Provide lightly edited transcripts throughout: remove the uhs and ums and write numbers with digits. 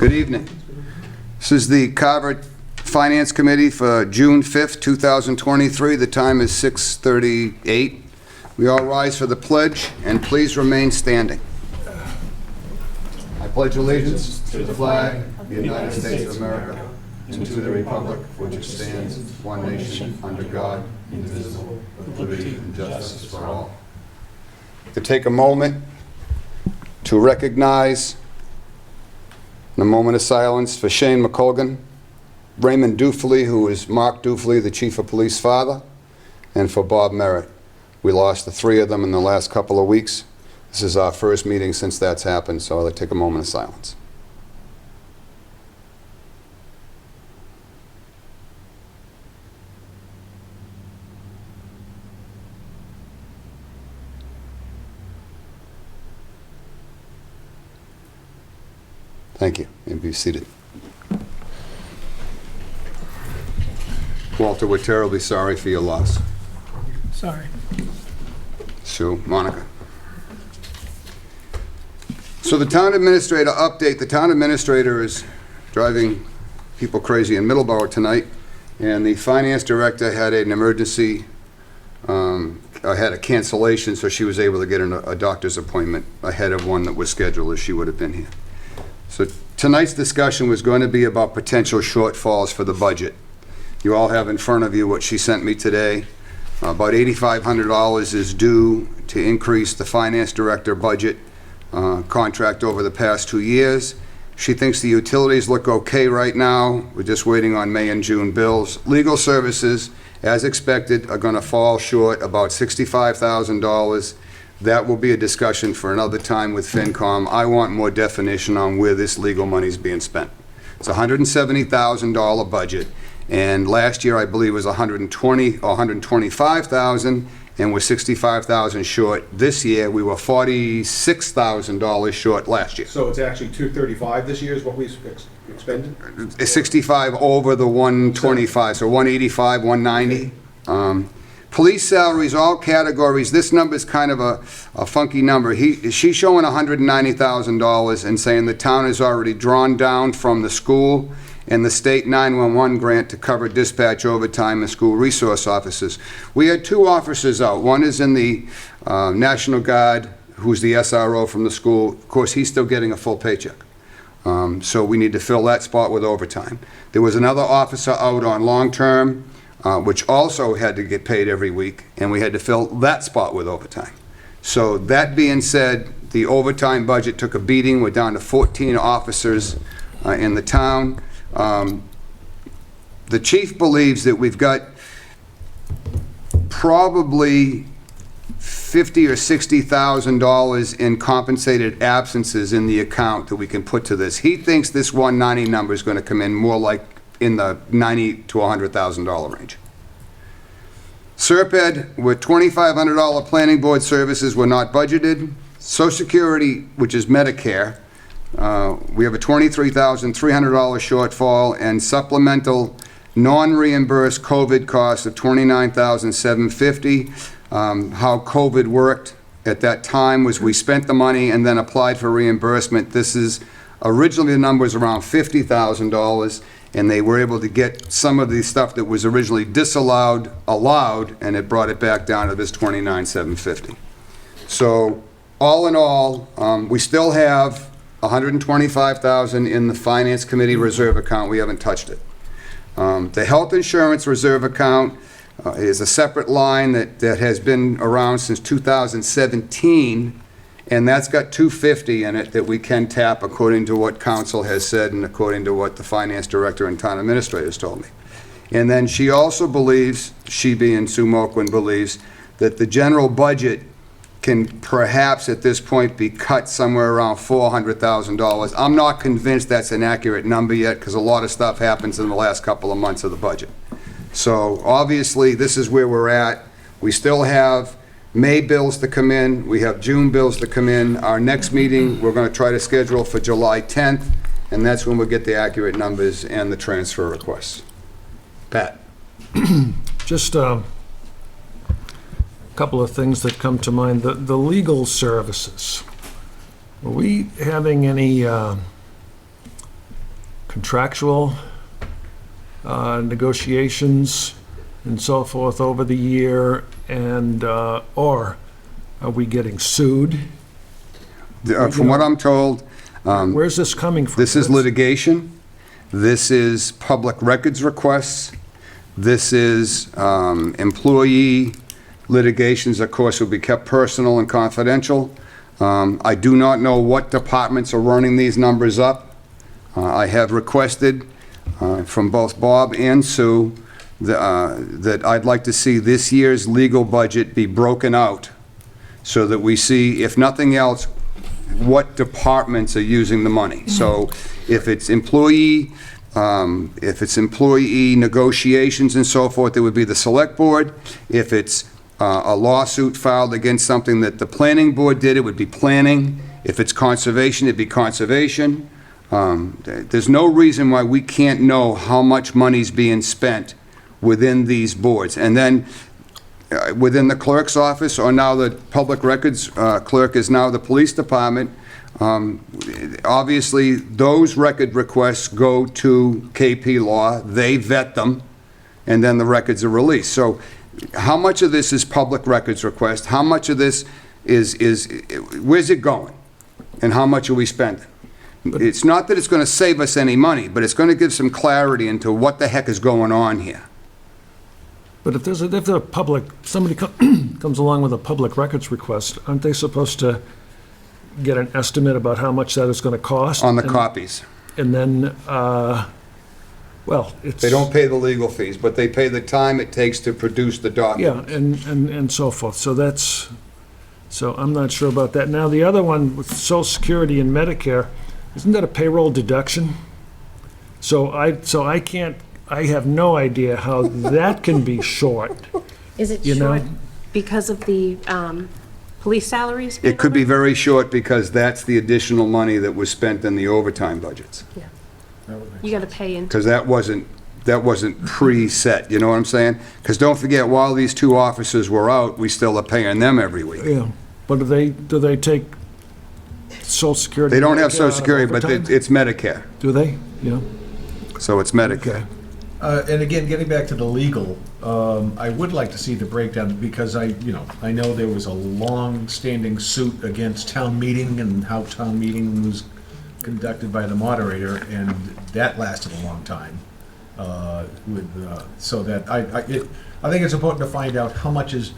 Good evening. This is the Carver Finance Committee for June 5th, 2023. The time is 6:38. We all rise for the pledge, and please remain standing. I pledge allegiance to the flag of the United States of America and to the republic for which it stands, one nation, under God, indivisible, with liberty and justice for all. To take a moment to recognize, in a moment of silence, for Shane McColgan, Raymond Dufley, who is Mark Dufley, the Chief of Police father, and for Bob Merritt. We lost the three of them in the last couple of weeks. This is our first meeting since that's happened, so I'll take a moment of silence. Thank you. You may be seated. Walter, we're terribly sorry for your loss. Sorry. Sue, Monica. So the town administrator update. The town administrator is driving people crazy in Middleborough tonight, and the finance director had an emergency, had a cancellation, so she was able to get a doctor's appointment ahead of one that was scheduled, as she would have been here. So tonight's discussion was going to be about potential shortfalls for the budget. You all have in front of you what she sent me today. About $8,500 is due to increase the finance director budget contract over the past 2 years. She thinks the utilities look okay right now. We're just waiting on May and June bills. Legal services, as expected, are going to fall short about $65,000. That will be a discussion for another time with FinCom. I want more definition on where this legal money is being spent. It's a $170,000 budget, and last year I believe was $120,000 or $125,000, and we're $65,000 short. This year we were $46,000 short last year. So it's actually $235 this year is what we expended? It's 65 over the 125, so 185, 190. Police salaries, all categories, this number is kind of a funky number. She's showing $190,000 and saying the town has already drawn down from the school and the state 911 grant to cover dispatch overtime and school resource officers. We had two officers out. One is in the National Guard, who's the SRO from the school. Of course, he's still getting a full paycheck. So we need to fill that spot with overtime. There was another officer out on long-term, which also had to get paid every week, and we had to fill that spot with overtime. So that being said, the overtime budget took a beating. We're down to 14 officers in the town. The chief believes that we've got probably $50,000 or $60,000 in compensated absences in the account that we can put to this. He thinks this 190 number is going to come in more like in the $90,000 to $100,000 range. SERPED, with $2,500 planning board services were not budgeted. Social Security, which is Medicare, we have a $23,300 shortfall, and supplemental non-reimbursed COVID costs of $29,750. How COVID worked at that time was we spent the money and then applied for reimbursement. This is originally the number was around $50,000, and they were able to get some of the stuff that was originally disallowed allowed, and it brought it back down to this $29,750. So all in all, we still have $125,000 in the Finance Committee reserve account. We haven't touched it. The health insurance reserve account is a separate line that has been around since 2017, and that's got $250 in it that we can tap according to what council has said and according to what the finance director and town administrators told me. And then she also believes, she being Sue Moquin, believes that the general budget can perhaps at this point be cut somewhere around $400,000. I'm not convinced that's an accurate number yet, because a lot of stuff happens in the last couple of months of the budget. So obviously this is where we're at. We still have May bills to come in. We have June bills to come in. Our next meeting we're going to try to schedule for July 10th, and that's when we'll get the accurate numbers and the transfer requests. Pat. Just a couple of things that come to mind. The legal services. Are we having any contractual negotiations and so forth over the year, and, or are we getting sued? From what I'm told, Where's this coming from? this is litigation, this is public records requests, this is employee litigations, of course, will be kept personal and confidential. I do not know what departments are running these numbers up. I have requested from both Bob and Sue that I'd like to see this year's legal budget be broken out so that we see, if nothing else, what departments are using the money. So if it's employee negotiations and so forth, it would be the select board. If it's a lawsuit filed against something that the planning board did, it would be planning. If it's conservation, it'd be conservation. There's no reason why we can't know how much money's being spent within these boards. And then within the clerk's office, or now the public records clerk is now the police department, obviously those record requests go to KP Law, they vet them, and then the records are released. So how much of this is public records request? How much of this is where's it going? And how much are we spending? It's not that it's going to save us any money, but it's going to give some clarity into what the heck is going on here. But if somebody comes along with a public records request, aren't they supposed to get an estimate about how much that is going to cost? On the copies. And then, well, it's... They don't pay the legal fees, but they pay the time it takes to produce the document. Yeah, and so forth. So I'm not sure about that. Now, the other one with Social Security and Medicare, isn't that a payroll deduction? So I have no idea how that can be short. Is it You know? short because of the police salaries? It could be very short because that's the additional money that was spent in the overtime budgets. You got to pay into. Because that wasn't preset, you know what I'm saying? Because don't forget, while these two officers were out, we still are paying them every week. Yeah, but do they take Social Security? They don't have Medicare Social out of Security, but overtime? it's Medicare, Do they? Yeah, so it's Medicare. okay. And again, getting back to the legal, I would like to see the breakdown, because I know there was a long-standing suit against town meeting and how town meeting was conducted by the moderator, and that lasted a long time. So that I think it's important to find out how much is.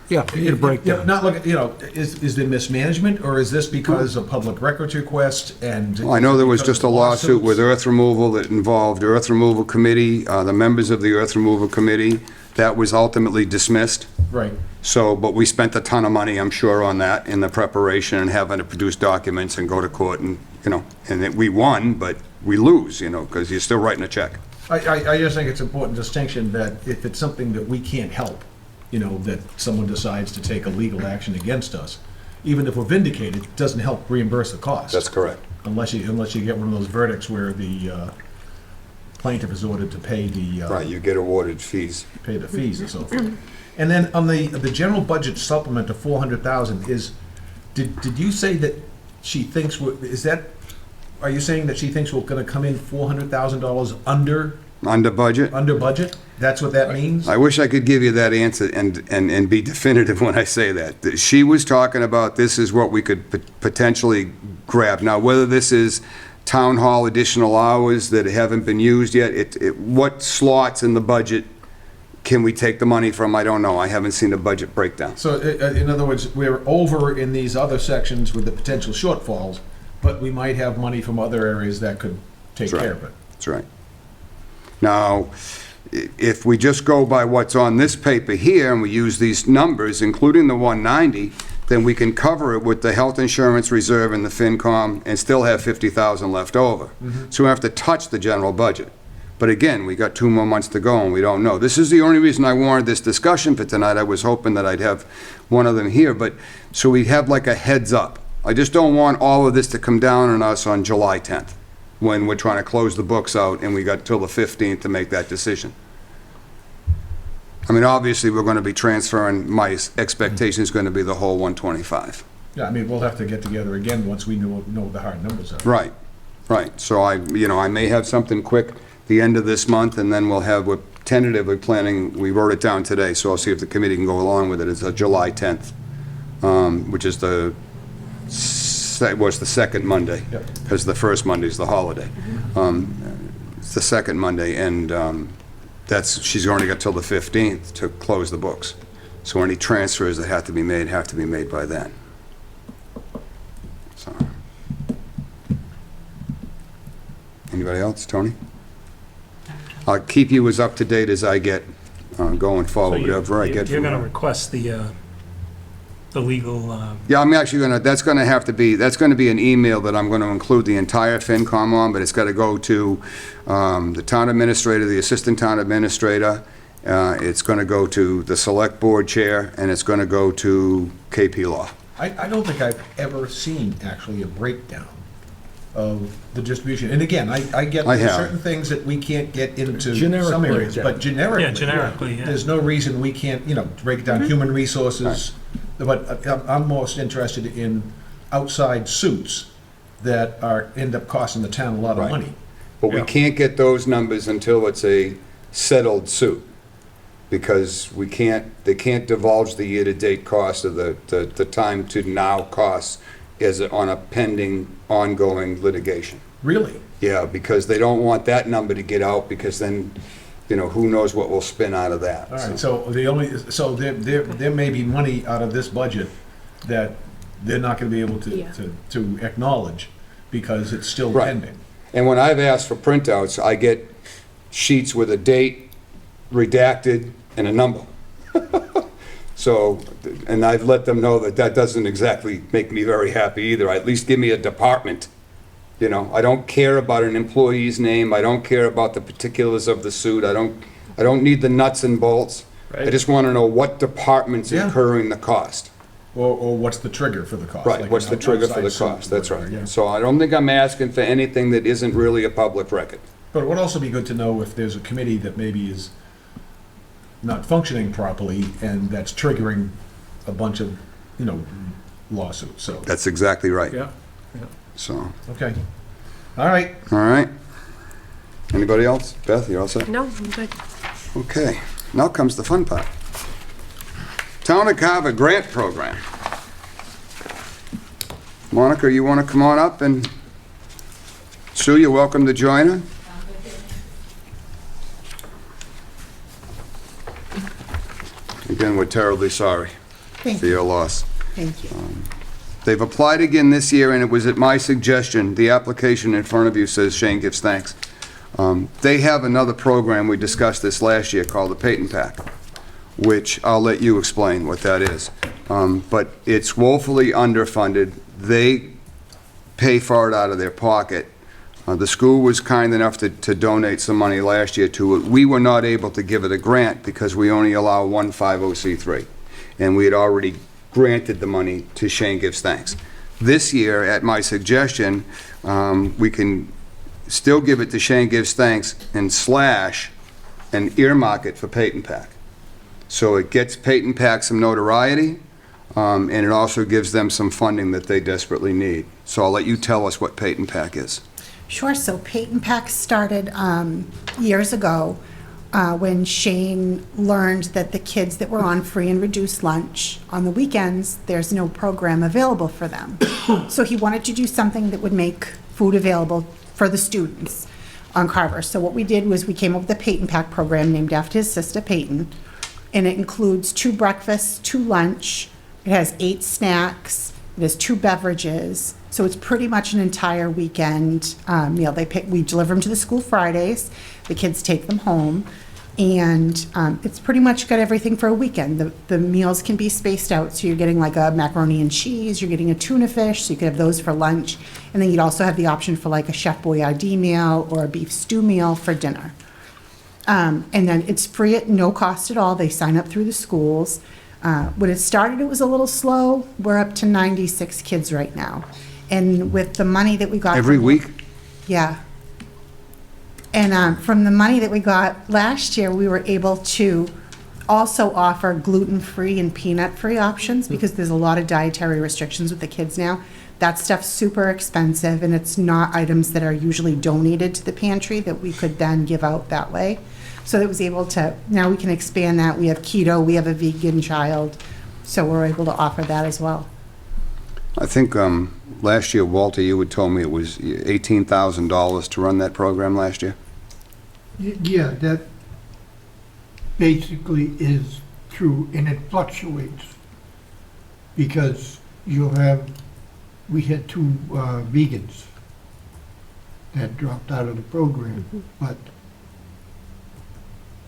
Yeah, you get a breakdown. Not look at, is there mismanagement, or is this because of public records request and? Well, I know there was because just a of lawsuit with lawsuits? earth removal that involved earth removal committee, the members of the earth removal committee. That was ultimately dismissed. Right. So, but we spent a ton of money, I'm sure, on that in the preparation and having to produce documents and go to court and, and that we won, but we lose, because you're still writing a check. I just think it's an important distinction that if it's something that we can't help, that someone decides to take a legal action against us, even if we're vindicated, it doesn't help reimburse the cost. That's correct. Unless you get one of those verdicts where the plaintiff is ordered to pay the. Right, you get awarded fees. Pay the fees and so forth. And then on the general budget supplement of 400,000 did you say that she thinks, are you saying that she thinks we're gonna come in $400,000 Under budget? under budget? That's what that means? I wish I could give you that answer and be definitive when I say that. She was talking about this is what we could potentially grab. Now, whether this is town hall additional hours that haven't been used yet, what slots in the budget can we take the money from? I don't know. I haven't seen a budget breakdown. So, in other words, we're over in these other sections with the potential shortfalls, but we might have money from other areas that could take That's right. care of it. That's right. Now, if we just go by what's on this paper here and we use these numbers, including the 190, then we can cover it with the health insurance reserve and the FinCom and still have 50,000 left over. So we have to touch the general budget. But again, we got 2 more months to go and we don't know. This is the only reason I wanted this discussion for tonight. I was hoping that I'd have one of them here, but so we have like a heads up. I just don't want all of this to come down on us on July 10th. When we're trying to close the books out and we got till the 15th to make that decision. I mean, obviously, we're going to be transferring, my expectation is going to be the whole 125. Yeah, I mean, we'll have to get together again once we know what the hard numbers are. Right. Right, so I may have something quick the end of this month, and then we're tentatively planning, we wrote it down today, so I'll see if the committee can go along with it. It's July 10th, which is the second Monday, Yep. because the first Monday is the holiday. It's the second Monday, and she's only got till the 15th to close the books. So any transfers that have to be made by then. So. Anybody else? Tony? I'll keep you as up to date as I get going forward, whatever I get You're from going to her. request the legal, Yeah, I'm actually that's going to be an email that I'm going to include the entire FinCom on, but it's got to go to the town administrator, the assistant town administrator, it's going to go to the select board chair, and it's going to go to KP Law. I don't think I've ever seen actually a breakdown of the distribution. And again, I get I there's have. certain things that we can't get into Generic some areas, breakdown. but generically. Yeah, generically, yeah. There's no reason we can't, break down human resources. But I'm most interested in outside suits that end up costing the town a lot of Right. money. But we can't get those numbers until it's a settled suit, because they can't divulge the year-to-date cost of the time to now costs on a pending, ongoing litigation. Really? Yeah, because they don't want that number to get out, because then, who knows what will spin out of that. All right, so there may be money out of this budget that they're not gonna be able Yeah. to acknowledge because it's still Right. pending. And when I've asked for printouts, I get sheets with a date, redacted, and a number. So, and I've let them know that doesn't exactly make me very happy either. At least give me a department. I don't care about an employee's name. I don't care about the particulars of the suit. I don't need the nuts and bolts. I just want to know what department's Yeah. incurring the cost. Or what's the trigger for the cost? Right, like what's an the trigger for outside the suit or cost, that's whatever, yeah. right. So I don't think I'm asking for anything that isn't really a public record. But it would also be good to know if there's a committee that maybe is not functioning properly and that's triggering a bunch of, lawsuits, so, That's exactly right. Yeah. So, okay. All right, all right. Anybody else? Beth, you all set? No, I'm good. Okay, now comes the fun part. Town of Carver Grant Program. Monica, you want to come on up, and Sue, you're welcome to join her. Again, we're terribly sorry Thank for you. your loss. Thank you. They've applied again this year, and it was at my suggestion. The application in front of you says Shane gives thanks. They have another program, we discussed this last year, called the Peyton Pack, which I'll let you explain what that is. But it's woefully underfunded. They pay for it out of their pocket. The school was kind enough to donate some money last year to it. We were not able to give it a grant because we only allow one 50C3. And we had already granted the money to Shane Gives Thanks. This year, at my suggestion, we can still give it to Shane Gives Thanks and earmark it for Peyton Pack. So it gets Peyton Pack some notoriety, and it also gives them some funding that they desperately need. So I'll let you tell us what Peyton Pack is. Sure, so Peyton Pack started years ago when Shane learned that the kids that were on free and reduced lunch on the weekends, there's no program available for them. So he wanted to do something that would make food available for the students on Carver. So what we did was we came up with the Peyton Pack program named after his sister Peyton, and it includes 2 breakfasts, 2 lunch, it has 8 snacks, it has 2 beverages, so it's pretty much an entire weekend meal. We deliver them to the school Fridays, the kids take them home, and it's pretty much got everything for a weekend. The meals can be spaced out, so you're getting like a macaroni and cheese, you're getting a tuna fish, so you could have those for lunch, and then you'd also have the option for like a Chef Boyardee meal or a beef stew meal for dinner. And then it's free at no cost at all. They sign up through the schools. When it started, it was a little slow. We're up to 96 kids right now. And with the money that we got. Every week? Yeah. And from the money that we got last year, we were able to also offer gluten-free and peanut-free options because there's a lot of dietary restrictions with the kids now. That stuff's super expensive, and it's not items that are usually donated to the pantry that we could then give out that way. So it was able to, now we can expand that. We have keto, we have a vegan child, so we're able to offer that as well. I think last year, Walter, you had told me it was $18,000 to run that program last year? Yeah, that basically is true, and it fluctuates. Because we had two vegans that dropped out of the program, but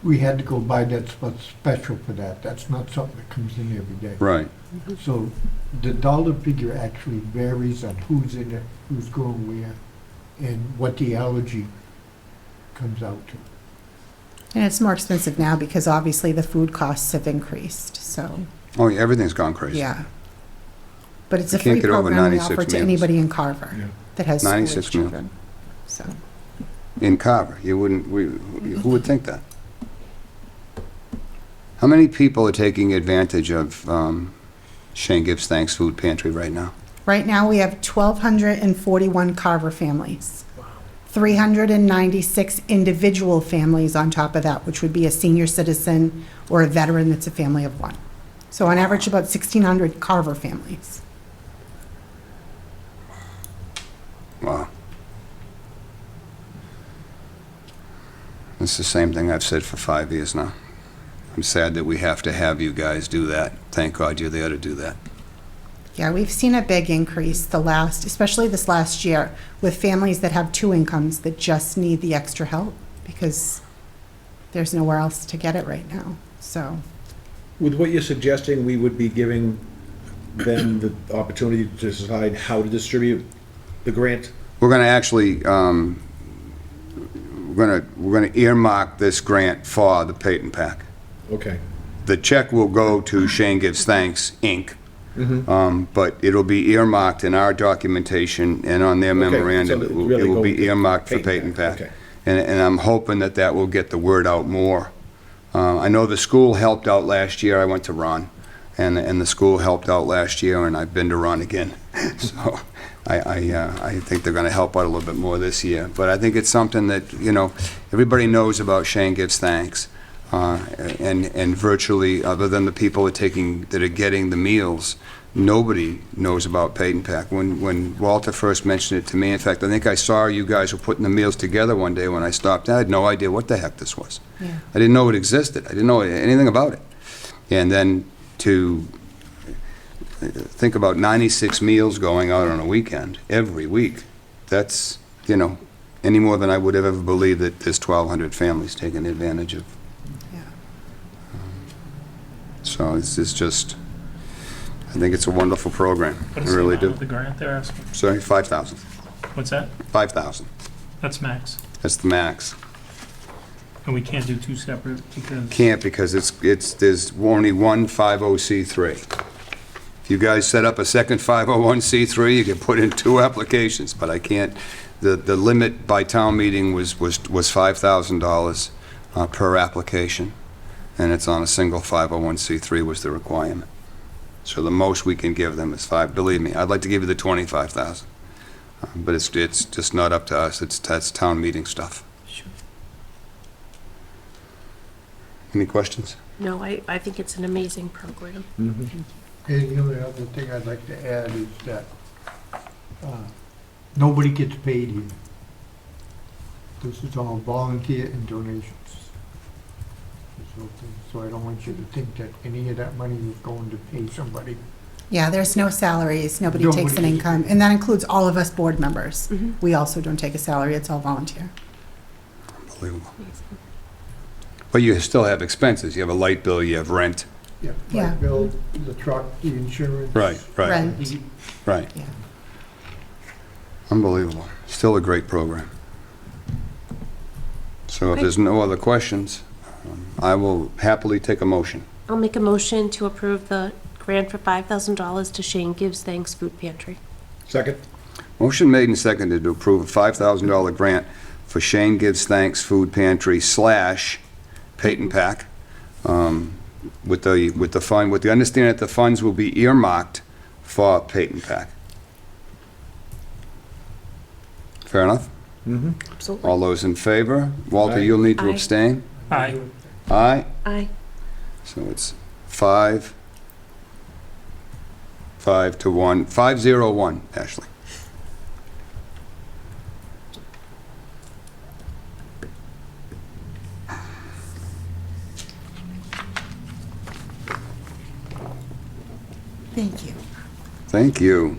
we had to go buy that special for that. That's not something that comes in every day. Right. So the dollar figure actually varies on who's in it, who's going where, and what the allergy comes out to. And it's more expensive now because obviously the food costs have increased, so, Oh, yeah, everything's gone crazy. yeah. But it's You a can't free get over program we 96 offer to meals. anybody in Carver Yeah. that has 96 school-age meals. children. So, In Carver, who would think that? How many people are taking advantage of Shane Gibbs Thanks Food Pantry right now? right now we have 1,241 Carver families. 396 individual families on top of that, which would be a senior citizen or a veteran that's a family of one. So on average, about 1,600 Carver families. Wow. It's the same thing I've said for 5 years now. I'm sad that we have to have you guys do that. Thank God you're there to do that. Yeah, we've seen a big increase especially this last year, with families that have two incomes that just need the extra help because there's nowhere else to get it right now, so. With what you're suggesting, we would be giving them the opportunity to decide how to distribute the grant? We're going to actually, we're going to earmark this grant for the Peyton Pack. Okay. The check will go to Shane Gives Thanks, Inc., but it'll be earmarked in our documentation and on their memorandum. so it It will really it will go be to earmarked for Peyton Peyton Pack, Pack. okay. And I'm hoping that that will get the word out more. I know the school helped out last year. I went to Ron, and the school helped out last year, and I've been to Ron again. So I think they're going to help out a little bit more this year. But I think it's something that, everybody knows about Shane Gives Thanks. And virtually, other than the people that are getting the meals, nobody knows about Peyton Pack. When Walter first mentioned it to me, in fact, I think I saw you guys were putting the meals together one day when I stopped. I had no idea what the heck this was. Yeah. I didn't know it existed. I didn't know anything about it. And then to think about 96 meals going out on a weekend, every week, that's, any more than I would have ever believed that there's 1,200 families taking advantage of. Yeah. So it's just, I think it's a wonderful program. I What's the really amount do. of the grant they're asking? Sorry, 5,000. What's that? 5,000. That's max. That's the max. And we can't do two separate because, Can't because there's only one 50C3. If you guys set up a second 501c3, you can put in 2 applications, but I can't. The limit by town meeting was $5,000 per application, and it's on a single 501c3 was the requirement. So the most we can give them is 5. Believe me, I'd like to give you the 25,000, but it's just not up to us. That's town meeting stuff. Any questions? No, I think it's an amazing program. And the only other thing I'd like to add is that nobody gets paid here. This is all volunteer and donations. So I don't want you to think that any of that money is going to pay somebody. Yeah, there's no salaries, nobody takes an Nobody. income, and that includes all of us board members. Mhm. We also don't take a salary, it's all volunteer. Unbelievable. But you still have expenses. You have a light bill, you have rent. Yeah. Yeah. Light bill, the truck, the insurance. Right. Rent. Right. Yeah. Unbelievable. Still a great program. So if there's no other questions, I will happily take a motion. I'll make a motion to approve the grant for $5,000 to Shane Gives Thanks Food Pantry. Second? Motion made and seconded to approve a $5,000 grant for Shane Gives Thanks Food Pantry / Peyton Pack with the fund, with the understanding that the funds will be earmarked for Peyton Pack. Fair enough? Absolutely. All those in favor? Walter, Aye. you'll need to Aye. abstain? Aye. Aye? Aye. So it's 5 to 1, 501, Ashley. Thank you. Thank you.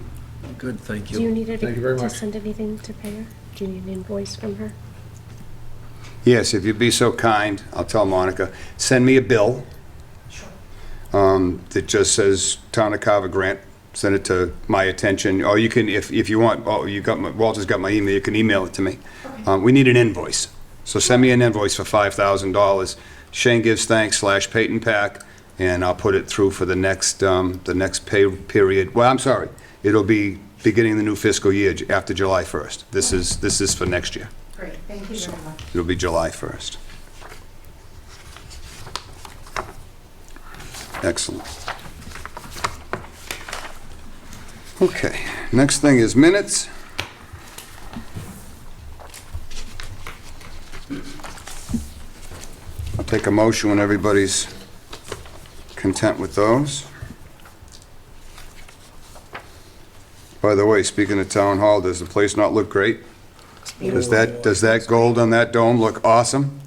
Good, thank Do you need her Thank you very to much. send anything to pay her? Do you need an invoice from her? Yes, if you'd be so kind, I'll tell Monica, send me a bill that just says Town of Carver grant, send it to my attention, or you can, if you want, Walter's got my email, you can email it to me. We need an invoice, so send me an invoice for $5,000. Shane gives thanks / Peyton Pack, and I'll put it through for the next pay period. Well, I'm sorry, it'll be beginning the new fiscal year after July 1st. This is for next year. Great, thank you very much. It'll be July 1st. Excellent. Okay, next thing is minutes. I'll take a motion when everybody's content with those. By the way, speaking of Town Hall, does the place not look great? Does that gold on that dome look awesome?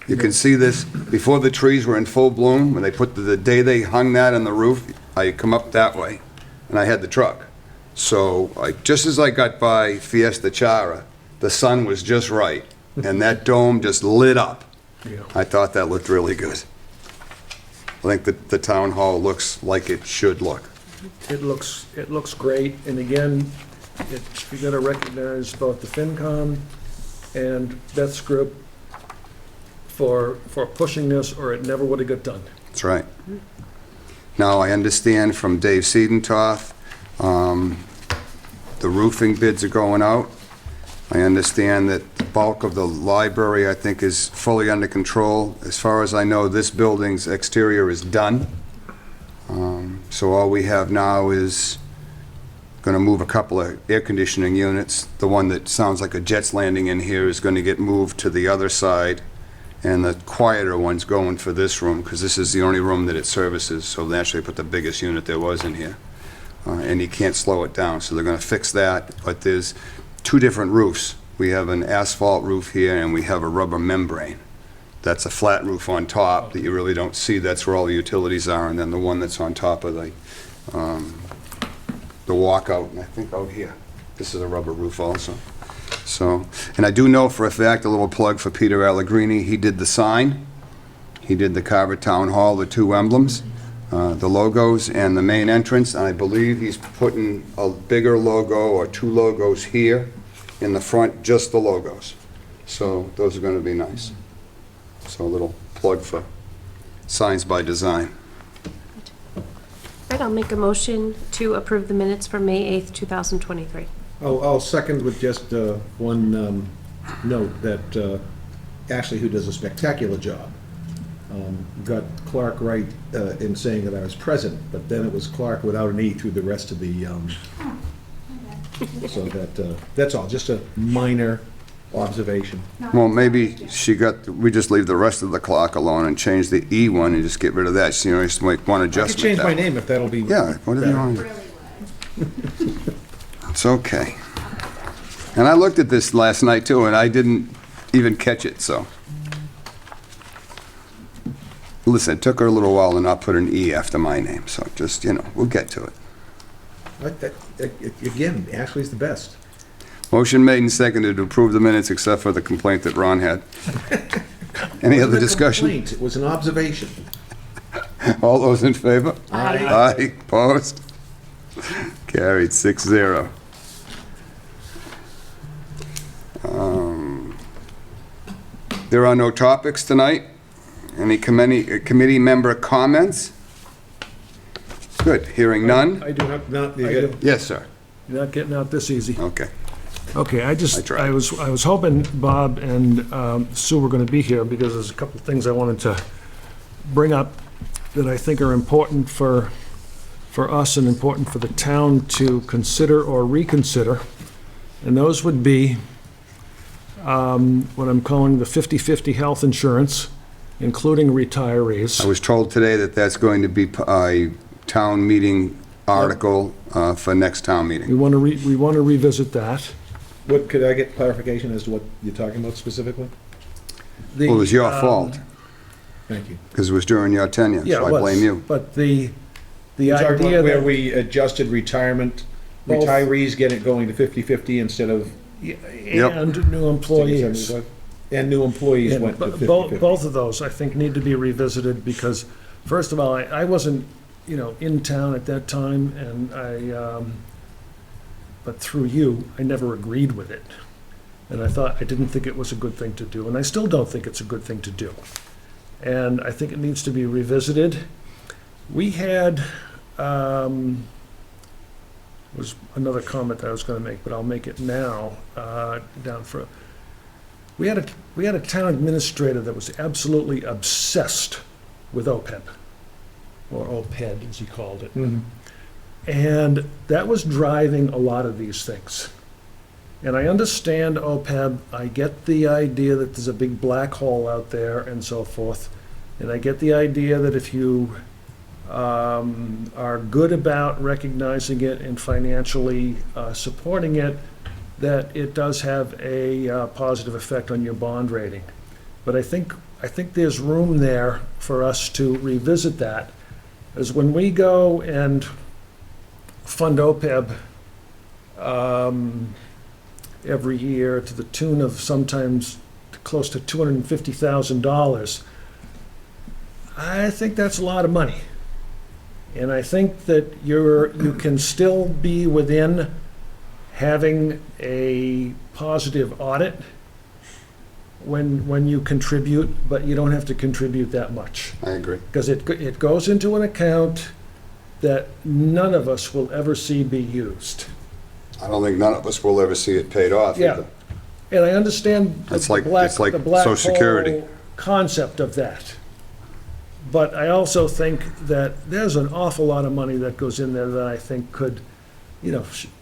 You can see this, before the trees were in full bloom, when they put, the day they hung that on the roof, I come up that way, and I had the truck. So, just as I got by Fiesta Chara, the sun was just right, and that dome just lit up. Yeah. I thought that looked really good. I think that the town hall looks like it should look. It looks great, and again, you gotta recognize both the FinCom and Beth's group for pushing this, or it never would've got done. That's right. Now, I understand from Dave Siedentoff, the roofing bids are going out. I understand that the bulk of the library, I think, is fully under control. As far as I know, this building's exterior is done. So all we have now is going to move a couple of air conditioning units. The one that sounds like a jet's landing in here is going to get moved to the other side, and the quieter one's going for this room, because this is the only room that it services, so they actually put the biggest unit there was in here. And you can't slow it down, so they're going to fix that, but there's two different roofs. We have an asphalt roof here, and we have a rubber membrane. That's a flat roof on top that you really don't see. That's where all the utilities are, and then the one that's on top of the walkout, and I think out here. This is a rubber roof also. So, and I do know for a fact, a little plug for Peter Allegrini, he did the sign. He did the Carver Town Hall, the two emblems, the logos, and the main entrance. And I believe he's putting a bigger logo or two logos here in the front, just the logos. So those are going to be nice. So a little plug for Signs by Design. Right, I'll make a motion to approve the minutes for May 8th, 2023. I'll second with just one note that Ashley, who does a spectacular job, got Clark right in saying that I was present, but then it was Clark without an E through the rest of the, so that's all, just a minor observation. Well, maybe we just leave the rest of the clock alone and change the E one and just get rid of that. So, you know, just make one I adjustment. could change my there. name if that'll be. Yeah, whatever you want. It's okay. And I looked at this last night too, and I didn't even catch it, so. Listen, it took her a little while to not put an E after my name, so just, you know, we'll get to it. Again, Ashley's the best. Motion made and seconded to approve the minutes except for the complaint that Ron had. Any It other wasn't a discussion? complaint, it was an observation. All those in favor? Aye. Aye, opposed? Carried 6-0. There are no topics tonight. Any committee member comments? Good, hearing none? I do have, not, I do. Yes, sir. You're not getting out this easy. Okay. Okay, I tried. I was hoping Bob and Sue were gonna be here, because there's a couple of things I wanted to bring up that I think are important for us and important for the town to consider or reconsider. And those would be what I'm calling the 50/50 health insurance, including retirees. I was told today that that's going to be a town meeting article for next town We meeting. want to revisit that. What, could I get clarification as to what you're talking about specifically? The, Well, it was your fault, Thank you. because it was during your tenure, Yeah, so it I was. blame you. But the You're talking idea about where that, we adjusted retirement, Both. retirees going to 50/50 instead of and new employees. 75? And new employees And went to bo- 50/50. Both of those, I think, need to be revisited because, first of all, I wasn't, in town at that time, and but through you, I never agreed with it. And I didn't think it was a good thing to do, and I still don't think it's a good thing to do. And I think it needs to be revisited. We had, was another comment that I was gonna make, but I'll make it now, down for, we had a town administrator that was absolutely obsessed with OPEB, or OPED, as he called it. Mhm. And that was driving a lot of these things. And I understand OPEB, I get the idea that there's a big black hole out there and so forth. And I get the idea that if you are good about recognizing it and financially supporting it, that it does have a positive effect on your bond rating. But I think there's room there for us to revisit that, as when we go and fund OPEB every year to the tune of sometimes close to $250,000, I think that's a lot of money. And I think that you can still be within having a positive audit when you contribute, but you don't have to contribute that much. I agree. Because it goes into an account that none of us will ever see be used. I don't think none of us will ever see it paid off Yeah. either. And I understand It's the like black Social Security. hole concept of that. But I also think that there's an awful lot of money that goes in there that I think could,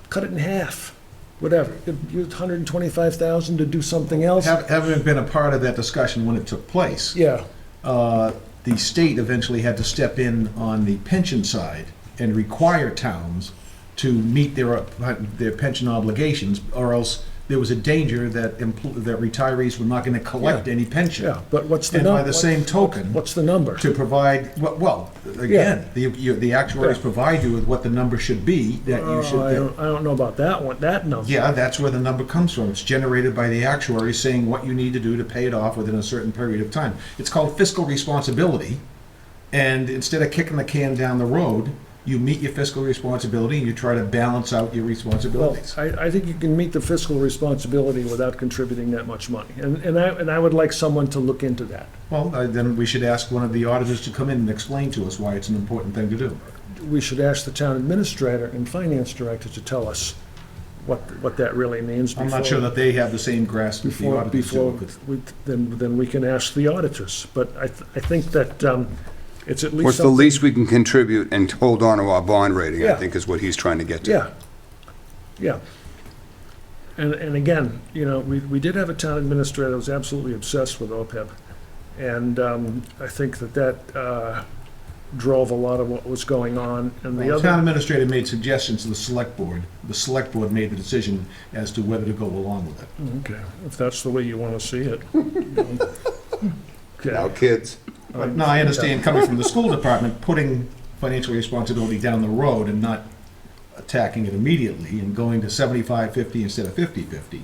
cut it in half, whatever. Could use 125,000 to do something else. Having been a part of that discussion when it took place, Yeah, the state eventually had to step in on the pension side and require towns to meet their pension obligations, or else there was a danger that that retirees were not going to collect Yeah. any pension. yeah, but what's the And number? by the same token, What's the number? to provide, well, again, the actuaries Yeah. provide you with what the number should be, that you should. I don't know about that one, that number. Yeah, that's where the number comes from. It's generated by the actuary saying what you need to do to pay it off within a certain period of time. It's called fiscal responsibility, and instead of kicking the can down the road, you meet your fiscal responsibility and you try to balance out your Well, responsibilities. I think you can meet the fiscal responsibility without contributing that much money. And I would like someone to look into that. Well, then we should ask one of the auditors to come in and explain to us why it's an important thing to do. We should ask the town administrator and finance director to tell us what that really means. I'm not sure that they have the same grasp as the Before, auditors do. then we can ask the auditors. But I think that it's at least What's the something. least we can contribute and hold on to our bond rating, I Yeah. think is what he's trying to get to. Yeah, yeah. And again, we did have a town administrator that was absolutely obsessed with OPEB. And I think that drove a lot of what was going on. And the The town other, administrator made suggestions to the select board. The select board made the decision as to whether to go along with it. okay, if that's the way you want to see it. Now, Okay. kids, But no, I understand coming from the school department, putting financial responsibility down the road and not attacking it immediately and going to 75/50 instead of 50/50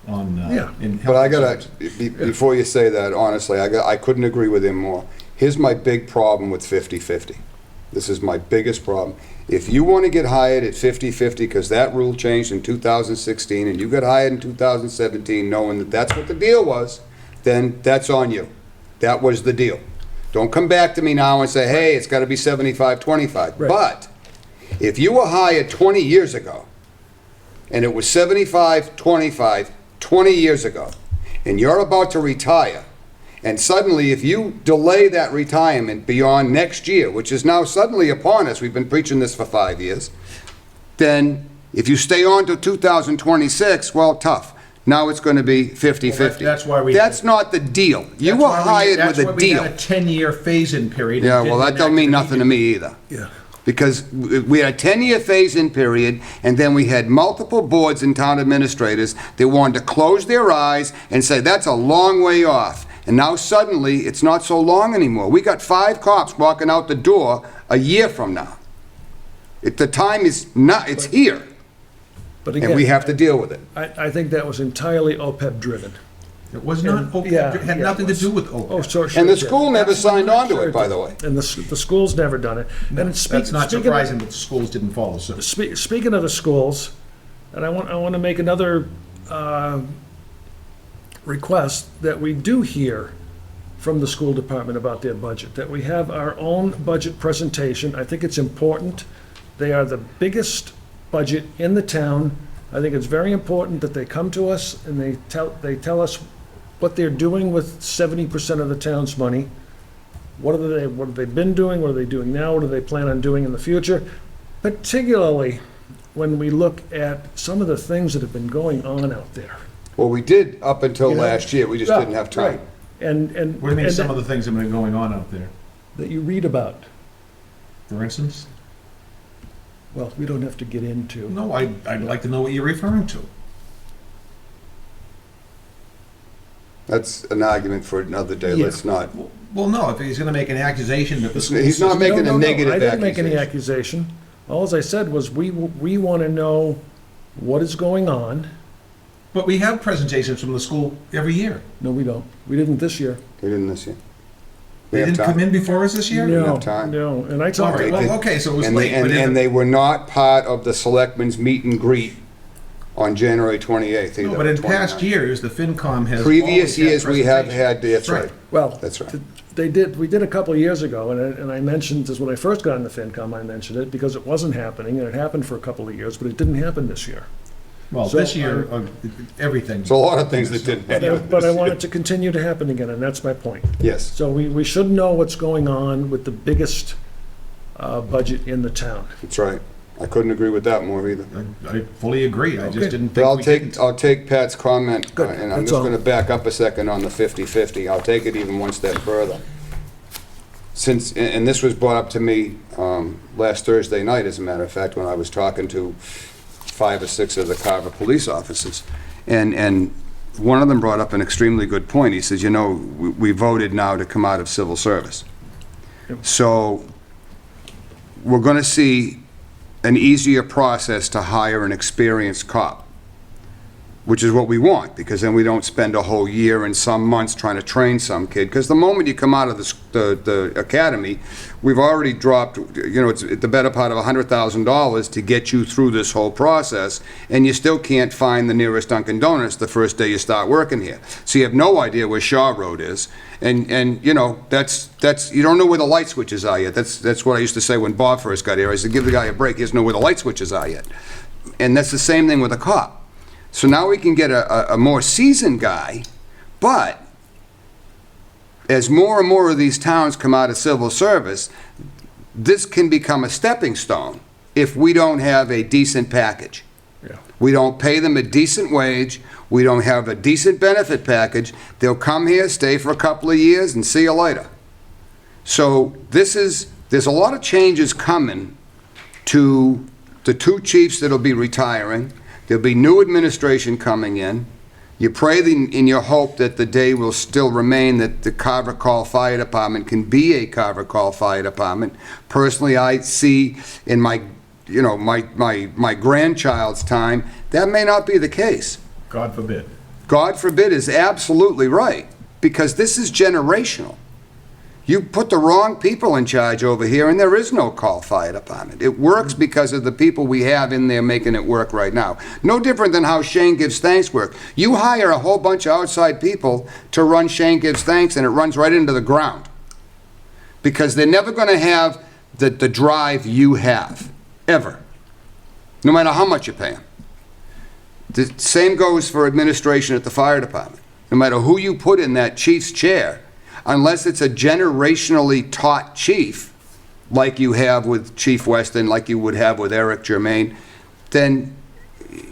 on, Yeah. in health but I gotta, insurance. before you say that, honestly, I couldn't agree with him more. Here's my big problem with 50/50. This is my biggest problem. If you want to get hired at 50/50, because that rule changed in 2016, and you got hired in 2017 knowing that that's what the deal was, then that's on you. That was the deal. Don't come back to me now and say, hey, it's got to be 75/25. Right. But if you were hired 20 years ago, and it was 75/25 20 years ago, and you're about to retire, And suddenly, if you delay that retirement beyond next year, which is now suddenly upon us, we've been preaching this for 5 years, then if you stay on to 2026, well, tough. Now it's going to be 50/50. That's why we- That's not the deal. You were hired with a That's why we deal. had a 10-year phase-in period. Yeah, well, that don't mean nothing to me either. Yeah. Because we had a 10-year phase-in period, and then we had multiple boards and town administrators that wanted to close their eyes and say, that's a long way off. And now suddenly, it's not so long anymore. We got 5 cops walking out the door a year from now. The time is not, it's here, But and we again, have to deal with it. I think that was entirely OPEB-driven. It was not, Yeah, it had yeah, nothing to it do with Oh, OPEB. sure. And the it did. school never signed on to Sure it, by did. the way. And the school's never done it. And it's That's not speaking- surprising that the schools didn't follow suit. Speaking of the schools, and I want to make another request that we do hear from the school department about their budget, that we have our own budget presentation. I think it's important. They are the biggest budget in the town. I think it's very important that they come to us and they tell us what they're doing with 70% of the town's money. What have they been doing? What are they doing now? What do they plan on doing in the future? Particularly when we look at some of the things that have been going on out there. Well, we did up until You know? last year, we just didn't have time. Right. And What do you mean and some that- of the things that have been going on out there? that you read about. For instance? Well, we don't have to get into. No, I'd like to know what you're referring to. That's an argument for another day, Yeah. let's not. Well, no, if he's gonna make an accusation that the school He's not system- making No, a no, no, negative I didn't make any accusation. accusation. All I said was we want to know what is going on. But we have presentations from the school every year. No, we don't. We didn't this year. We didn't this year. We They have didn't time. come in before us this year? didn't No, have time. no. And I All talked, right, They- well, okay, so it was And late, they, but and they were not part of the selectmen's meet and greet on January 28th either. No, but in 29th. past years, the FinCom has. Previous always had years, we have presentations. had, that's right, well, that's right. we did a couple of years ago, and I mentioned this when I first got in the FinCom, I mentioned it because it wasn't happening, and it happened for a couple of years, but it didn't happen this year. Well, So, this year, everything. There's a lot of things that didn't happen. But I want it to continue to happen again, and that's my point. Yes, So we should know what's going on with the biggest budget in the town. that's right. I couldn't agree with that more either. I fully agree, I Okay. just didn't But think we I'll take Pat's comment, Good, and I'm that's just all. gonna back up a second on the 50/50. I'll take it even one step further. Since, and this was brought up to me last Thursday night, as a matter of fact, when I was talking to 5 or 6 of the Carver police officers. And one of them brought up an extremely good point. He says, you know, we voted now to come out of civil service. So we're gonna see an easier process to hire an experienced cop, which is what we want, because then we don't spend a whole year and some months trying to train some kid. Because the moment you come out of the academy, we've already dropped, you know, it's the better part of $100,000 to get you through this whole process, and you still can't find the nearest Dunkin' Donuts the first day you start working here. So you have no idea where Shaw Road is, and you know, that's you don't know where the light switches are yet. That's what I used to say when Bob first got here. I said, give the guy a break, he doesn't know where the light switches are yet. And that's the same thing with a cop. So now we can get a more seasoned guy, but as more and more of these towns come out of civil service, this can become a stepping stone if we don't have a decent package. Yeah. We don't pay them a decent wage, we don't have a decent benefit package, they'll come here, stay for a couple of years, and see you later. So there's a lot of changes coming to the 2 chiefs that'll be retiring. There'll be new administration coming in. You pray in your hope that the day will still remain that the Carver Call Fire Department can be a Carver Call Fire Department. Personally, I see in my grandchild's time, that may not be the case. God forbid. God forbid is absolutely right, because this is generational. You put the wrong people in charge over here, and there is no call fire department. It works because of the people we have in there making it work right now. No different than how Shane Gives Thanks work. You hire a whole bunch of outside people to run Shane Gives Thanks, and it runs right into the ground. Because they're never going to have the drive you have, ever. No matter how much you pay them. The same goes for administration at the fire department. No matter who you put in that chief's chair, unless it's a generationally taught chief, like you have with Chief Weston, like you would have with Eric Germain, then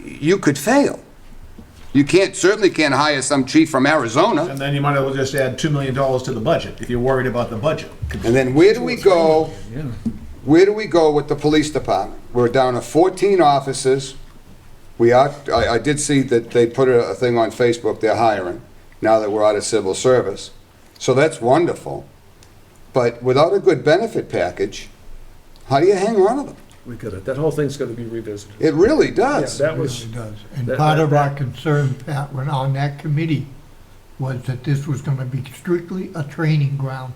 you could fail. You certainly can't hire some chief from Arizona. And then you might as well just add $2 million to the budget, if you're worried about the budget. And then where do we go? Yeah. Where do we go with the police department? We're down to 14 officers. I did see that they put a thing on Facebook, they're hiring, now that we're out of civil service. So that's wonderful. But without a good benefit package, how do you hang on to them? We got it. That whole thing's gonna be revisited. It really Yeah, does. that It was, really does. And that- part of that- our concern, Pat, when on that committee, was that this was gonna be strictly a training ground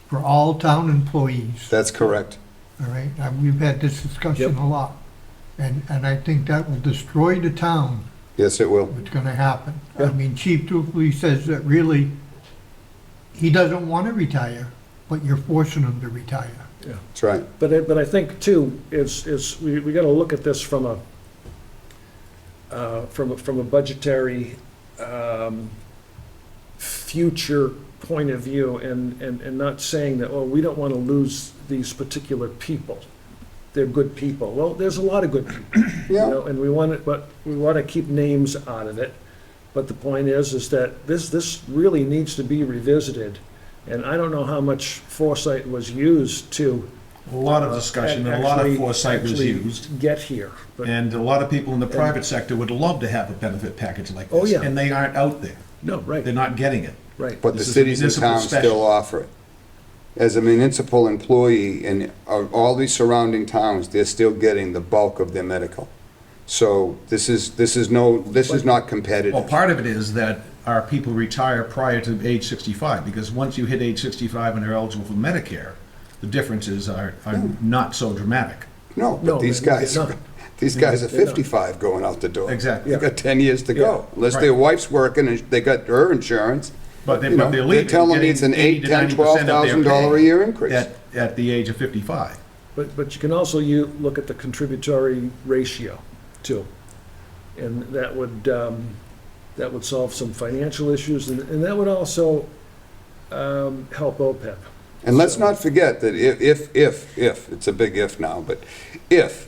for all town employees, That's correct. all right? We've had this discussion Yep. a lot. And I think that will destroy the town, Yes, it will. what's gonna happen. I Yeah. mean, Chief Tufley says that really, he doesn't wanna retire, but you're forcing him to retire. That's right. but I think too, we gotta look at this from a budgetary, future point of view and not saying that, oh, we don't wanna lose these particular people. They're good people. Well, there's a lot of good people, you Yeah. know, and we want to keep names out of it. But the point is that this really needs to be revisited. And I don't know how much foresight was used to. A lot of discussion and a lot of actually- foresight was actually used. Get here. But And a lot of people in the private sector would love to have a benefit package like Oh, this. yeah. And they aren't out there. No, right, They're not getting it. right. But the This is a cities and municipal towns special. still offer it. As a municipal employee in all these surrounding towns, they're still getting the bulk of their medical. So this is not Well, competitive. part of it is that our people retire prior to age 65, because once you hit age 65 and are eligible for Medicare, the differences are not so dramatic. No, No, but these they're guys, not. these guys are They're not. 55 going out the door. Exactly. They've got 10 years to go. Unless their Right. wife's working and they got her insurance. But You know, they're they're leaving, telling me it's an getting 8, 10, 80 to 90% of their $12,000 a pay year increase. at the age of 55. But you can also look at the contributory ratio too. And that would solve some financial issues and that would also help OPEB. And let's not forget that if, it's a big if now, but if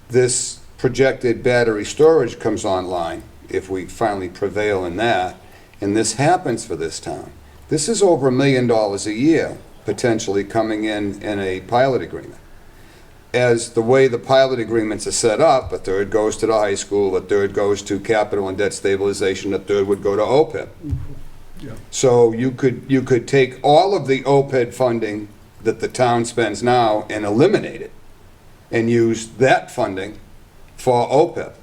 this projected battery storage comes online, if we finally prevail in that, and this happens for this town, this is over $1 million a year potentially coming in a pilot agreement. As the way the pilot agreements are set up, a third goes to the high school, a third goes to capital and debt stabilization, a third would go to OPEB. Yeah. So you could take all of the OPEB funding that the town spends now and eliminate it, and use that funding for OPEB.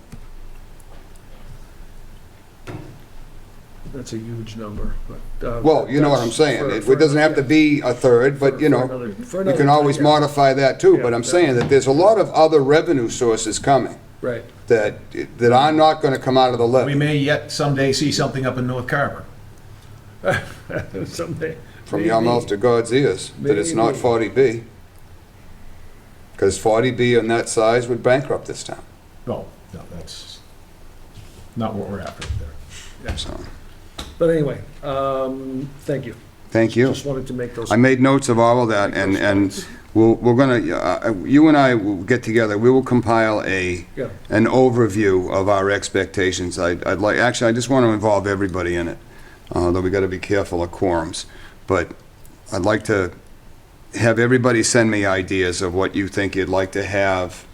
That's a huge number, but. Well, you know what I'm saying, it doesn't have to be a third, but you know, you can always modify that too, but I'm saying that there's a lot of other revenue sources coming Right. that are not gonna come out of the We levy. may yet someday see something up in North Carver. Someday. From your mouth to God's ears, that it's not Maybe. 40B. Because 40B on that size would bankrupt this town, No, that's not what we're after there. so, But anyway, thank you. thank you. Just wanted to make those. I made notes of all of that, and we're gonna, you and I will get together, we will compile Yeah. an overview of our expectations. I'd like, actually, I just want to involve everybody in it, though we gotta be careful of quorums. But I'd like to have everybody send me ideas of what you think you'd like to have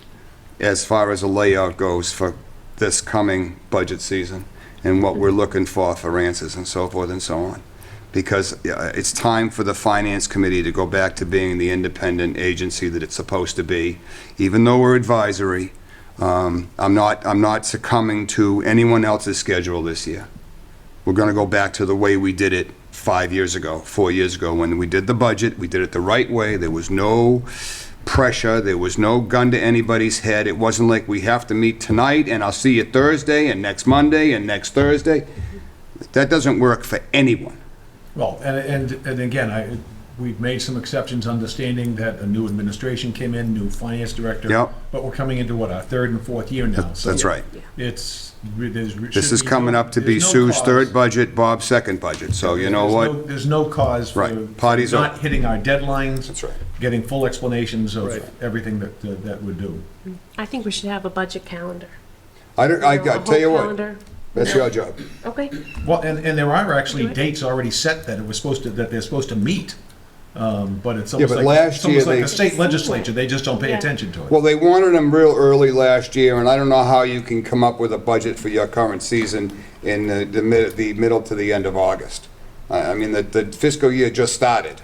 as far as a layout goes for this coming budget season, and what we're looking for answers and so forth and so on. Because it's time for the Finance Committee to go back to being the independent agency that it's supposed to be. Even though we're advisory, I'm not succumbing to anyone else's schedule this year. We're gonna go back to the way we did it 5 years ago, 4 years ago, when we did the budget. We did it the right way. There was no pressure. There was no gun to anybody's head. It wasn't like we have to meet tonight and I'll see you Thursday and next Monday and next Thursday. That doesn't work for anyone. Well, and again, we've made some exceptions, understanding that a new administration came in, new finance director. Yep. But we're coming into what, our third and fourth year now. So That's right. It's, This is coming up to be Sue's third budget, Bob's second budget, so you know what? There's no cause for Right. Party's not over. hitting our deadlines. That's right. Getting full explanations Right. of everything that we're due. I think we should have a budget calendar. I don't, I You know, a tell you whole what, calendar. that's your job. Okay. Well, and there are actually Do it. dates already set that they're supposed to meet. But it's Yeah, almost but like, last it's almost year like they- the state legislature, they just don't pay Yeah. attention to it. Well, they wanted them real early last year, and I don't know how you can come up with a budget for your current season in the middle to the end of August. I mean, the fiscal year just started.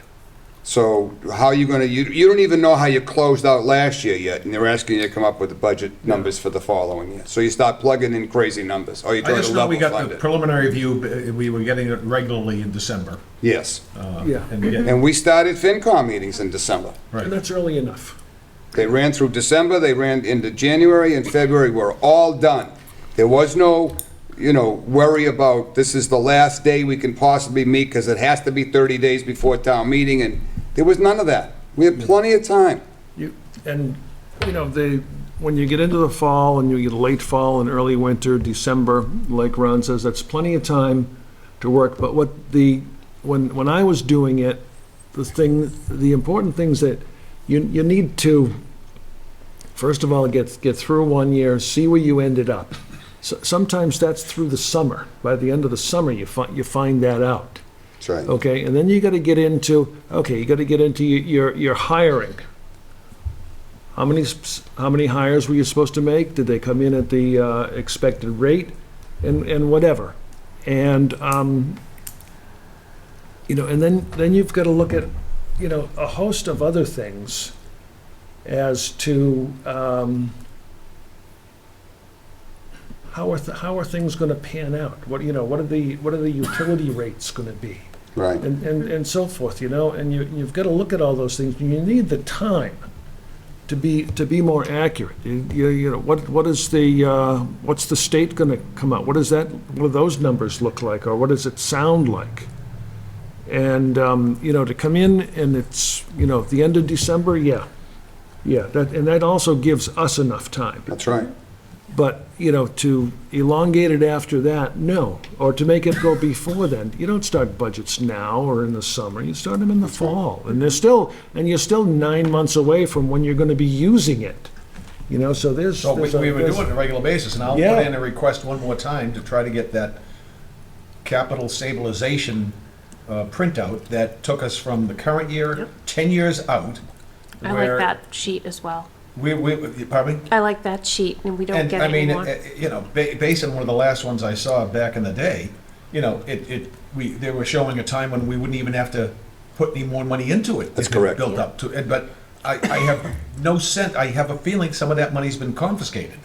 So how are you gonna, you don't even know how you closed out last year yet, and they're asking you to come up with the budget numbers for the following year. So you start plugging in crazy numbers, or you I try to just know we level got fund the it. preliminary view, we were getting it regularly in December. Yes, Yeah. and we started FinCom meetings in December. Right. And that's early enough. They ran through December, they ran into January and February, we're all done. There was no, worry about, this is the last day we can possibly meet, because it has to be 30 days before town meeting, and there was none of that. We had plenty of time. When you get into the fall and you get late fall and early winter, December, like Ron says, that's plenty of time to work. But when I was doing it, the important things that you need to, first of all, get through 1 year, see where you ended up. So sometimes that's through the summer. By the end of the summer, you find that out. That's right. Okay, and then you gotta get into, your hiring. How many hires were you supposed to make? Did they come in at the expected rate? And whatever. And, and then you've gotta look at, a host of other things as to, how are things gonna pan out? What are the utility rates gonna be? Right. And so forth, and you've got to look at all those things, and you need the time to be more accurate. What's the state gonna come out? What do those numbers look like, or what does it sound like? And, to come in and it's, the end of December, yeah, that also gives us enough time. That's right. But, to elongate it after that, no. Or to make it go before then. You don't start budgets now or in the summer. You start them in the fall. And you're still 9 months away from when you're going to be using it. So there's. So we were there's- doing it on a regular basis, and I'll Yeah. put in a request one more time to try to get that capital stabilization printout that took us from the current year, Yep. 10 years out. I like where that sheet as well. Pardon me? I like that sheet, and we don't And get I it mean, anymore. based on one of the last ones I saw back in the day, they were showing a time when we wouldn't even have to put any more money into it. That's if it correct. Built up to it, but I have no sense, I have a feeling some of that money's been confiscated.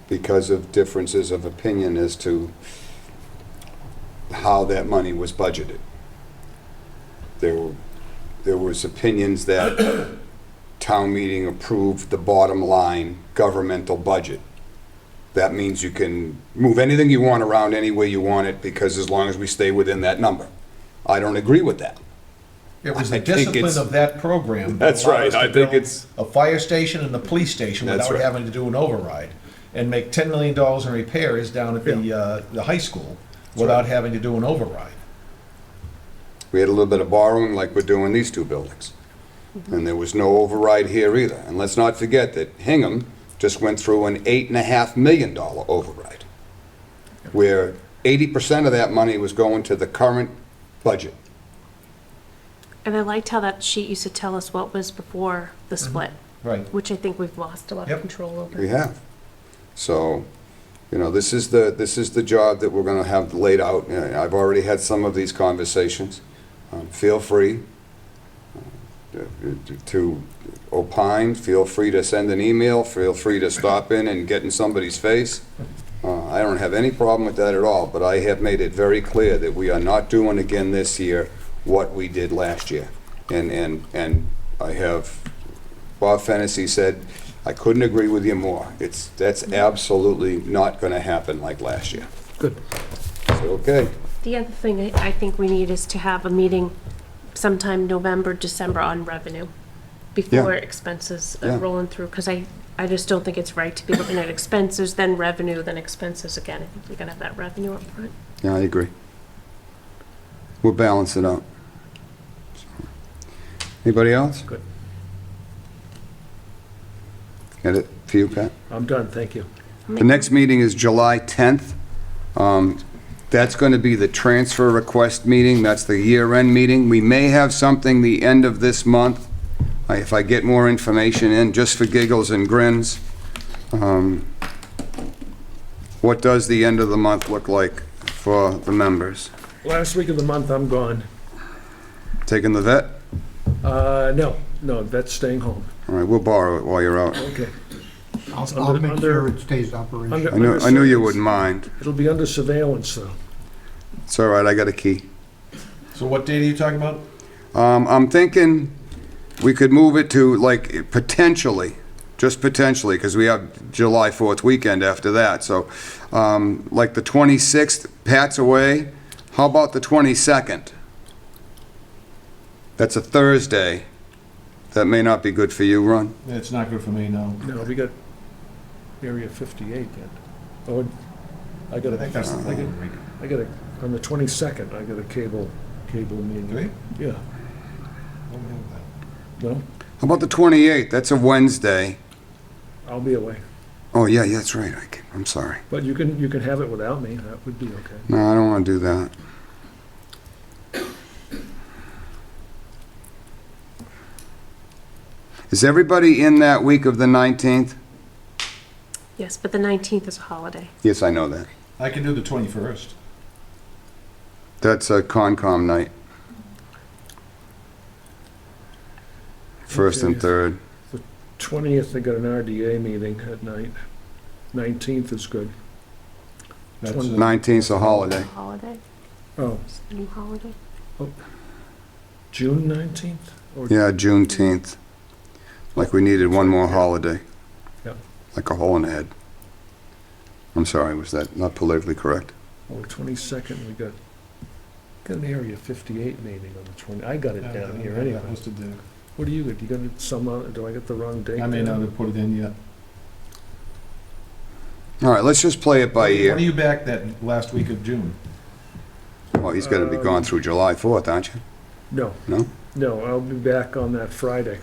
Because of differences of opinion as to how that money was budgeted. There was opinions that town meeting approved the bottom line governmental budget. That means you can move anything you want around any way you want it, because as long as we stay within that number. I don't agree with that. It was I the think discipline it's- of that program. that That's allowed right. us to I think build it's- A fire station and a police station That's without right. having to do an override, and make $10 million in repairs down at the high school without having to do an override. We had a little bit of borrowing like we're doing these two buildings. And there was no override here either. And let's not forget that Hingham just went through an $8.5 million override, where 80% of that money was going to the current budget. And I liked how that sheet used to tell us what was before the split, Right. which I think we've lost a lot of Yep. control over. We have. So, this is the job that we're gonna have laid out. I've already had some of these conversations. Feel free to opine, feel free to send an email, feel free to stop in and get in somebody's face. I don't have any problem with that at all, but I have made it very clear that we are not doing again this year what we did last year. And I have, Bob Fennessy said, I couldn't agree with you more. That's absolutely not gonna happen like last year. Good. So, okay. The other thing I think we need is to have a meeting sometime November, December on revenue, before expenses Yeah. are rolling through, because I just don't think it's right to be looking at expenses, then revenue, then expenses again. I think we gotta have that revenue up front. Yeah, I agree. We'll balance it out. Anybody else? Good. Got it for you, Pat? I'm done, thank you. The next meeting is July 10th. That's going to be the transfer request meeting. That's the year-end meeting. We may have something the end of this month, if I get more information in, just for giggles and grins. What does the end of the month look like for the members? Last week of the month, I'm gone. Taking the vet? No, that's staying home. All right, we'll borrow it while you're out. Okay. I'll Under- make under- sure it stays operational. under- I knew you wouldn't mind. It'll be under surveillance, though. It's all right, I got a key. So what date are you talking about? I'm thinking we could move it to, like, potentially, just potentially, because we have July 4th weekend after that, so, like the 26th, Pat's away. How about the 22nd? That's a Thursday. That may not be good for you, Ron. It's not good for me, no. No, we got Area 58 yet. Oh, I got I think that's the I following week. got a, on the 22nd, I got a cable meeting. Do we? Yeah, What do we have with no, How about the 28th? That's a Wednesday. I'll be away. Oh, yeah, that's right. I'm sorry. But you can have it without me, that would be okay. No, I don't want to do that. Is everybody in that week of the 19th? Yes, but the 19th is a holiday. Yes, I know that. that? I can do the 21st. That's a Concom night. First and Okay. third. 20th, I got an RDA meeting at night. 19th is good. That's, 19th's a holiday. Holiday, Oh, it's a new holiday. June 19th? Or Yeah, Juneteenth. Like we needed one more holiday. Yep. Like a hole in the head. I'm sorry, was that not politically correct? Oh, 22nd, we got an Area 58 meeting on the 20, I got it down here anyway. Posted there. What do you get? You got it some, do I get the wrong date? I may there? not have put it in yet. All right, let's just play it by When are ear. you back that last week of June? Well, he's got to be gone through July 4th, aren't you? No, No? no, I'll be back on that Friday.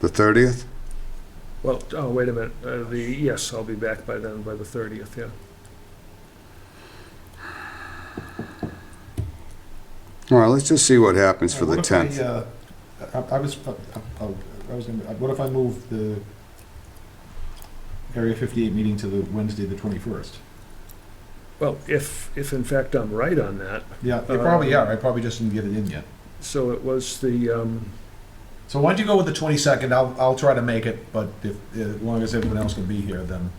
The 30th? Well, oh, wait a minute, yes, I'll be back by then, by the 30th, yeah. All right, let's just see what happens for the What if I, 10th. I was gonna, what if I move the Area 58 meeting to the Wednesday, the 21st? Well, if in fact I'm right on that, Yeah, you probably are, I probably just didn't get it in yet. so it was the, So why don't you go with the 22nd, I'll try to make it, but if, as long as everyone else can be here, then.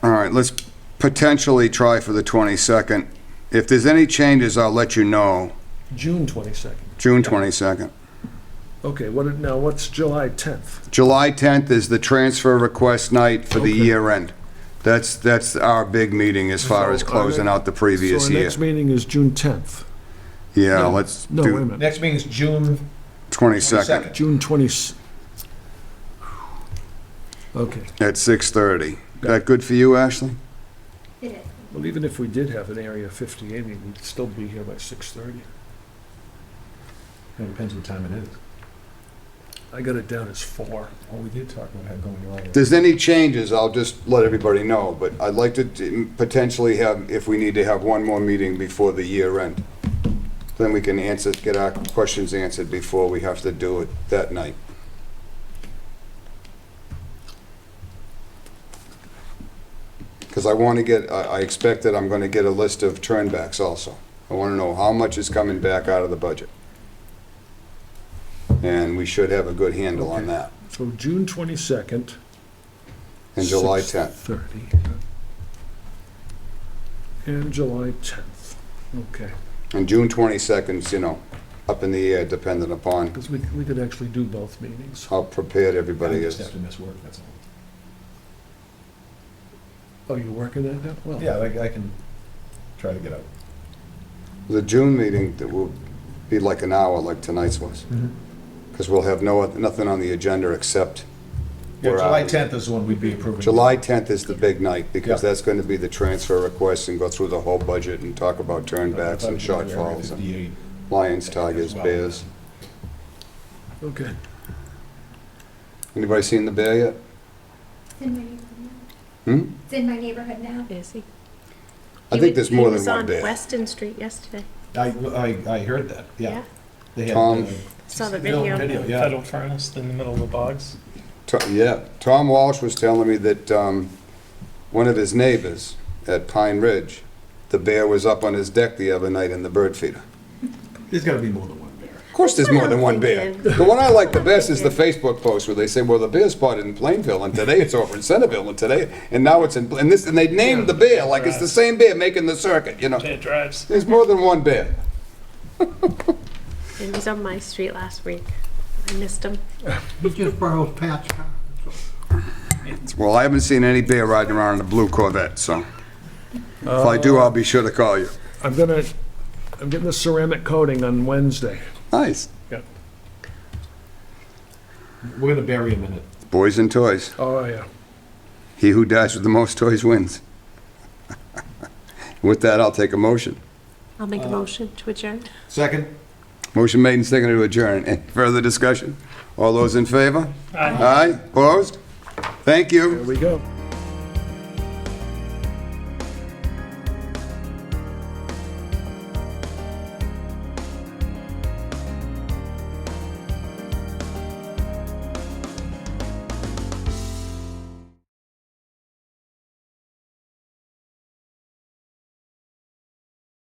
All right, let's potentially try for the 22nd. If there's any changes, I'll let you know. June 22nd. June 22nd. Okay, now what's July 10th? July 10th is the transfer request night for the Okay. year end. That's our big meeting as far as So, closing out the previous So our year. next meeting is June 10th. Yeah, No. let's No, wait a do minute, Next meeting is June 22nd June 20, okay. at 6:30. That good for you, Ashley? Well, even if we did have an Area 58, we'd still be here by 6:30. It depends what time it is. I got it down as 4. Oh, we did talk about going earlier. If there's any changes, I'll just let everybody know, but I'd like to potentially have, if we need to have one more meeting before the year end. Then we can get our questions answered before we have to do it that night. Because I want to get, I expect that I'm going to get a list of turnbacks also. I want to know how much is coming back out of the budget. And we should have a good handle on Okay. that. So June 22nd. And July 10th. 6:30. And July 10th. Okay, And June 22nd's, up in the air, dependent upon because we could actually do both meetings. how prepared everybody I just is. have to miss work, that's all. Oh, you're working that now? Well, Yeah, I can try to get out. The June meeting, that will be like an hour, like tonight's was. Because we'll have nothing on the agenda except. Yeah, we're July out. 10th is the one we'd be approving. July 10th is the big night, because Yeah. that's going to be the transfer requests and go through the whole budget and talk about turnbacks and shortfalls and 58. Lions, Tigers, Bears. okay. Anybody seen the bear yet? It's in my neighborhood now. Hmm? It's in my neighborhood now. Is he? I think there's more than one He was bear. on Weston Street yesterday. I heard that, yeah. They had, Tom. Saw the film video. yeah. Federal furnace in the middle of the bogs. Yeah, Tom Walsh was telling me that one of his neighbors at Pine Ridge, the bear was up on his deck the other night in the bird feeder. There's gotta be more than one bear. Of course, there's more than one bear. The one I like the best is the Facebook post where they say, well, the bear spotted in Plainville, and today it's over in Centerville, and now it's in, and they named the bear, like it's the same bear making the circuit, you know. It drives. There's more than one bear. He was on my street last week. I missed him. He just borrows Pat's car. Well, I haven't seen any bear riding around in a blue Corvette, so if I do, I'll be sure to call you. I'm getting the ceramic coating on Wednesday. Nice. Yep. We're gonna bury him in it. Boys and toys. Oh, yeah. He who dies with the most toys wins. With that, I'll take a motion. I'll make a motion to adjourn. Second? Motion made and seconded to adjourn. Any further discussion? All those in favor? Aye. Aye, opposed? Thank you. There we go.